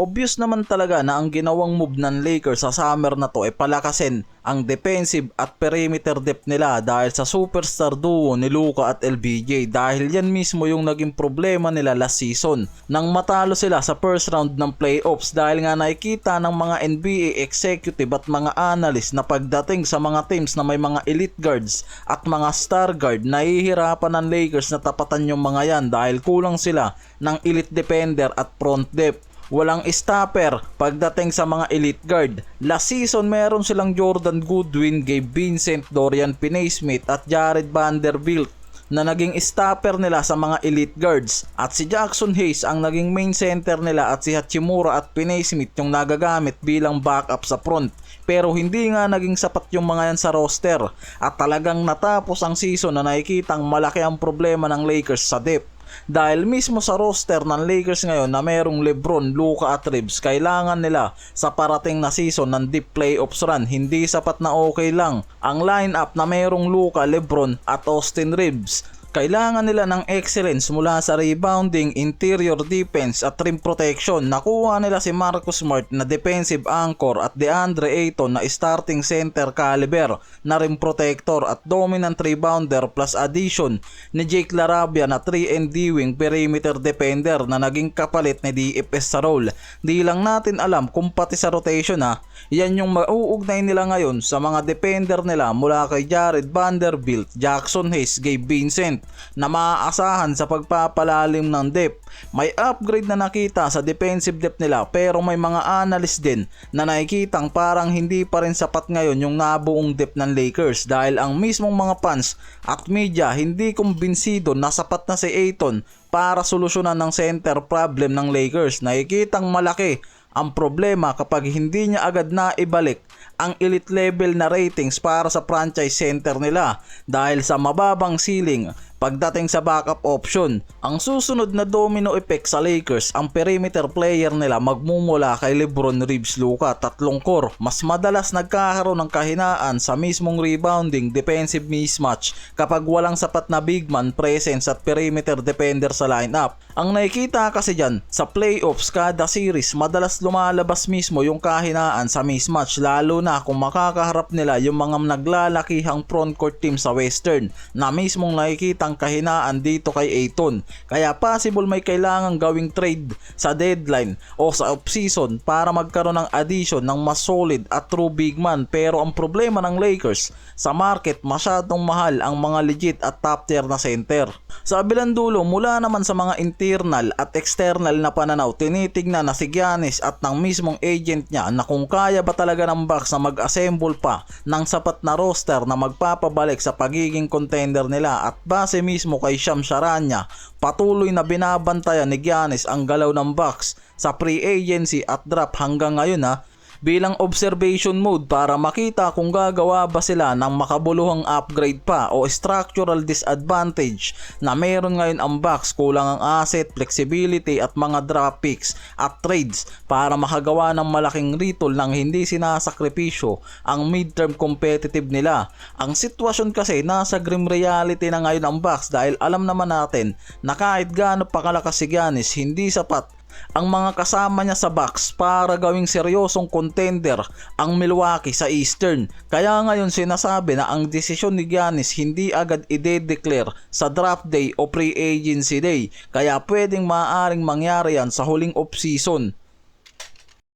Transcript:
Obvious naman talaga na ang ginawang move ng Lakers sa summer na to ay palakasin ang defensive at perimeter depth nila dahil sa superstar duo ni Luka at LBJ, dahil yan mismo yung naging problema nila last season nang matalo sila sa first round ng playoffs, dahil nga nakikita ng mga NBA executive at mga analyst na pagdating sa mga teams na may mga elite guards at mga star guard, nahihirapan ng Lakers na tapatan yung mga yan dahil kulang sila ng elite defender at front depth. Walang stopper pagdating sa mga elite guard. Last season meron silang Jordan Goodwin, Gabe Vincent, Dorian Finney-Smith at Jared Vanderbilt na naging stopper nila sa mga elite guards, at si Jackson Hayes ang naging main center nila at si Hachimura at Finney-Smith yung nagagamit bilang backup sa front. Pero hindi nga naging sapat yung mga yan sa roster at talagang natapos ang season na nakikitang malaki ang problema ng Lakers sa depth. Dahil mismo sa roster ng Lakers ngayon na merong LeBron, Luka at Reeves, kailangan nila sa parating na season ng deep playoffs run. Hindi sapat na okay lang ang lineup na merong Luka, LeBron at Austin Reeves. Kailangan nila ng excellence mula sa rebounding, interior defense at rim protection. Nakuha nila si Marcus Smart na defensive anchor at DeAndre Ayton na starting center caliber na rim protector at dominant rebounder, plus addition ni Jake LaRavia na 3-and-D wing perimeter defender na naging kapalit ni DFS sa role. Di lang natin alam kung pati sa rotation yan yung mauugnay nila ngayon sa mga defender nila mula kay Jared Vanderbilt, Jackson Hayes, Gabe Vincent na maaasahan sa pagpapalalim ng depth. May upgrade na nakita sa defensive depth nila, pero may mga analyst din na nakikitang parang hindi pa rin sapat ngayon yung nabuong depth ng Lakers, dahil ang mismong mga fans at media hindi kumbinsido na sapat na si Ayton para solusyonan ng center problem ng Lakers. Nakikitang malaki ang problema kapag hindi niya agad na ibalik ang elite level na ratings para sa franchise center nila dahil sa mababang ceiling pagdating sa backup option. Ang susunod na domino effect sa Lakers, ang perimeter player nila magmumula kay LeBron, Reeves, Luka, tatlong core. Mas madalas nagkakaroon ng kahinaan sa mismong rebounding defensive mismatch kapag walang sapat na big man presence at perimeter defender sa lineup. Ang nakikita kasi dyan sa playoffs kada series, madalas lumalabas mismo yung kahinaan sa mismatch, lalo na kung makakaharap nila yung mga naglalakihang frontcourt team sa Western na mismong nakikitang kahinaan dito kay Ayton. Kaya possible may kailangang gawing trade sa deadline o sa offseason para magkaroon ng addition ng mas solid at true big man. Pero ang problema ng Lakers, sa market masyadong mahal ang mga legit at top tier na center. Sa kabilang dulo, mula naman sa mga internal at external na pananaw, tinitignan na si Giannis at ng mismong agent niya na kung kaya ba talaga ng Bucks na mag-assemble pa ng sapat na roster na magpapabalik sa pagiging contender nila. At base mismo kay Shams Charania, patuloy na binabantayan ni Giannis ang galaw ng Bucks sa free agency at draft hanggang ngayon bilang observation mode para makita kung gagawa ba sila ng makabuluhang upgrade pa o structural disadvantage na meron ngayon ang Bucks, kulang ang asset, flexibility at mga draft picks at trades para makagawa ng malaking retool nang hindi sinasakripisyo ang midterm competitive nila. Ang sitwasyon kasi nasa grim reality na ngayon ang Bucks, dahil alam naman natin na kahit gaano pa kalakas si Giannis, hindi sapat ang mga kasama niya sa Bucks para gawing seryosong contender ang Milwaukee sa Eastern. Kaya ngayon sinasabi na ang desisyon ni Giannis hindi agad i-declare sa draft day o free agency day, kaya pwedeng maaaring mangyari yan sa huling offseason.